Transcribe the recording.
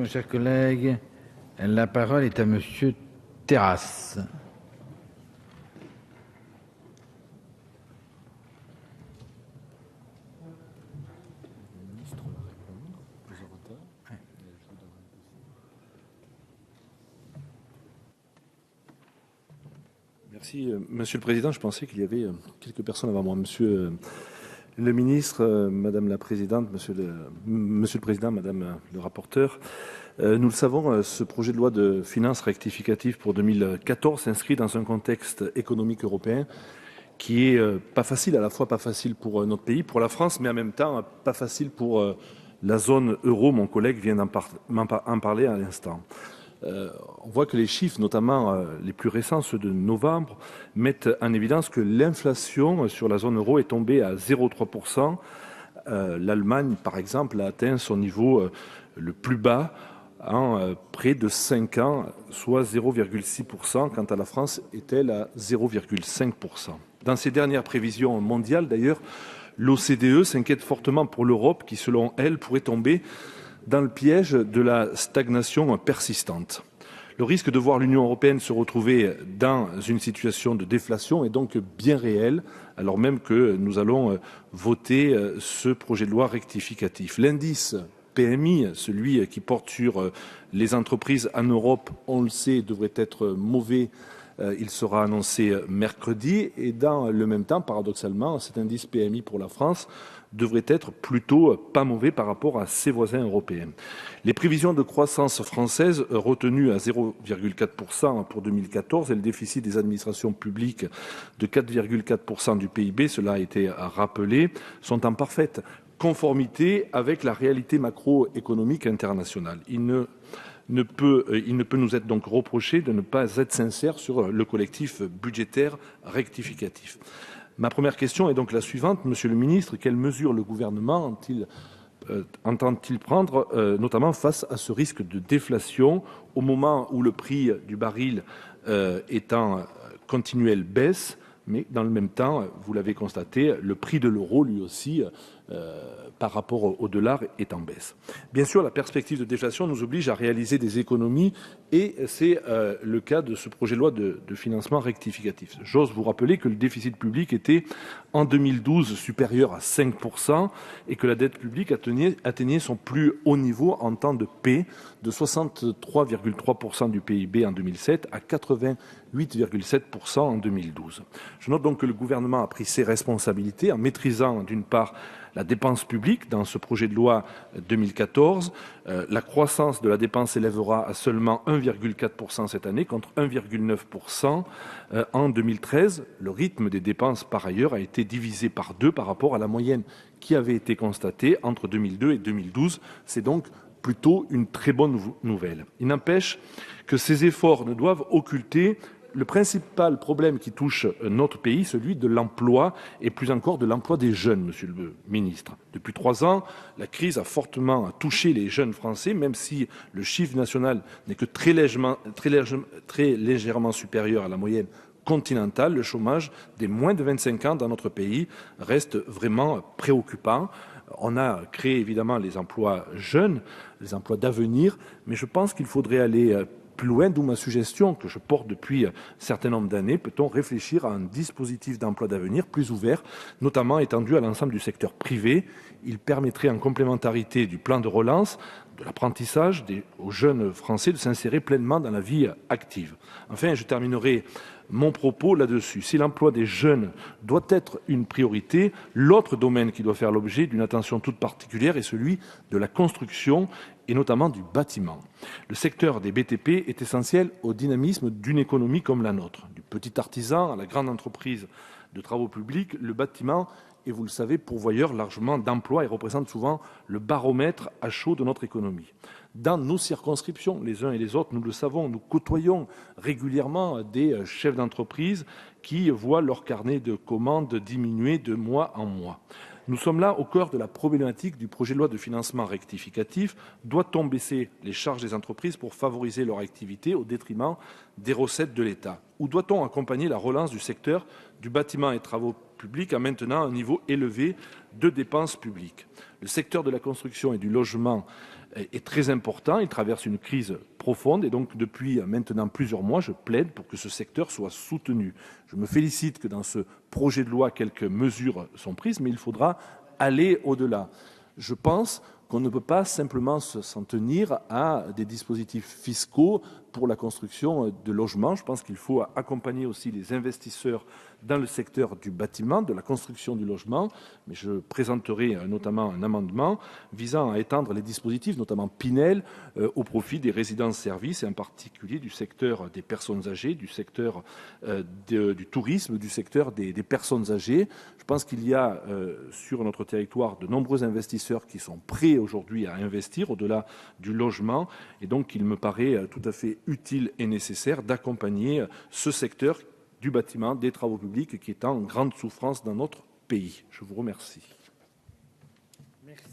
mon cher collègue. La parole est à Monsieur Terrasse. Merci, Monsieur le Président. Je pensais qu'il y avait quelques personnes avant moi. Monsieur le ministre, Madame la Présidente, Monsieur le Président, Madame le rapporteur, nous le savons, ce projet de loi de finances rectificative pour 2014 s'inscrit dans un contexte économique européen qui est pas facile, à la fois pas facile pour notre pays, pour la France, mais en même temps pas facile pour la zone euro. Mon collègue vient d'en parler à l'instant. On voit que les chiffres, notamment les plus récents, ceux de novembre, mettent en évidence que l'inflation sur la zone euro est tombée à 0,3%. L'Allemagne, par exemple, a atteint son niveau le plus bas en près de 5 ans, soit 0,6%, quant à la France est-elle à 0,5%. Dans ses dernières prévisions mondiales, d'ailleurs, l'OCDE s'inquiète fortement pour l'Europe qui, selon elle, pourrait tomber dans le piège de la stagnation persistante. Le risque de voir l'Union européenne se retrouver dans une situation de déflation est donc bien réel, alors même que nous allons voter ce projet de loi rectificatif. L'indice PMI, celui qui porte sur les entreprises en Europe, on le sait, devrait être mauvais. Il sera annoncé mercredi et dans le même temps, paradoxalement, cet indice PMI pour la France devrait être plutôt pas mauvais par rapport à ses voisins européens. Les prévisions de croissance françaises retenues à 0,4% pour 2014 et le déficit des administrations publiques de 4,4% du PIB, cela a été rappelé, sont en parfaite conformité avec la réalité macroéconomique internationale. Il ne peut nous être donc reproché de ne pas être sincère sur le collectif budgétaire rectificatif. Ma première question est donc la suivante, Monsieur le Ministre. Quelles mesures le gouvernement entend-il prendre, notamment face à ce risque de déflation, au moment où le prix du baril est en continuelle baisse, mais dans le même temps, vous l'avez constaté, le prix de l'euro, lui aussi, par rapport au dollar, est en baisse. Bien sûr, la perspective de déflation nous oblige à réaliser des économies et c'est le cas de ce projet de loi de financement rectificatif. J'ose vous rappeler que le déficit public était en 2012 supérieur à 5% et que la dette publique atteignait son plus haut niveau en temps de paix, de 63,3% du PIB en 2007 à 88,7% en 2012. Je note donc que le gouvernement a pris ses responsabilités en maîtrisant d'une part la dépense publique dans ce projet de loi 2014. La croissance de la dépense élèvera à seulement 1,4% cette année contre 1,9% en 2013. Le rythme des dépenses, par ailleurs, a été divisé par 2 par rapport à la moyenne qui avait été constatée entre 2002 et 2012. C'est donc plutôt une très bonne nouvelle. Il n'empêche que ces efforts ne doivent occulter le principal problème qui touche notre pays, celui de l'emploi et plus encore de l'emploi des jeunes, Monsieur le Ministre. Depuis 3 ans, la crise a fortement touché les jeunes Français, même si le chiffre national n'est que très légèrement supérieur à la moyenne continentale. Le chômage des moins de 25 ans dans notre pays reste vraiment préoccupant. On a créé évidemment les emplois jeunes, les emplois d'avenir, mais je pense qu'il faudrait aller plus loin, d'où ma suggestion que je porte depuis un certain nombre d'années. Peut-on réfléchir à un dispositif d'emploi d'avenir plus ouvert, notamment étendu à l'ensemble du secteur privé? Il permettrait, en complémentarité du plan de relance, de l'apprentissage aux jeunes Français de s'insérer pleinement dans la vie active. Enfin, je terminerai mon propos là-dessus. Si l'emploi des jeunes doit être une priorité, l'autre domaine qui doit faire l'objet d'une attention toute particulière est celui de la construction et notamment du bâtiment. Le secteur des BTP est essentiel au dynamisme d'une économie comme la nôtre. Du petit artisan à la grande entreprise de travaux publics, le bâtiment est, vous le savez, pourvoyeur largement d'emplois et représente souvent le baromètre à chaud de notre économie. Dans nos circonscriptions, les uns et les autres, nous le savons, nous côtoyons régulièrement des chefs d'entreprise qui voient leur carnet de commandes diminuer de mois en mois. Nous sommes là au cœur de la problématique du projet de loi de financement rectificatif. Doit-on baisser les charges des entreprises pour favoriser leur activité au détriment des recettes de l'État? Ou doit-on accompagner la relance du secteur du bâtiment et travaux publics en maintenant un niveau élevé de dépenses publiques? Le secteur de la construction et du logement est très important. Il traverse une crise profonde et donc depuis maintenant plusieurs mois, je plaide pour que ce secteur soit soutenu. Je me félicite que dans ce projet de loi, quelques mesures sont prises, mais il faudra aller au-delà. Je pense qu'on ne peut pas simplement s'en tenir à des dispositifs fiscaux pour la construction de logements. Je pense qu'il faut accompagner aussi les investisseurs dans le secteur du bâtiment, de la construction du logement. Mais je présenterai notamment un amendement visant à étendre les dispositifs, notamment Pinel, au profit des résidences-services et en particulier du secteur des personnes âgées, du secteur du tourisme, du secteur des personnes âgées. Je pense qu'il y a sur notre territoire de nombreux investisseurs qui sont prêts aujourd'hui à investir au-delà du logement et donc il me paraît tout à fait utile et nécessaire d'accompagner ce secteur du bâtiment, des travaux publics qui est en grande souffrance dans notre pays. Je vous remercie.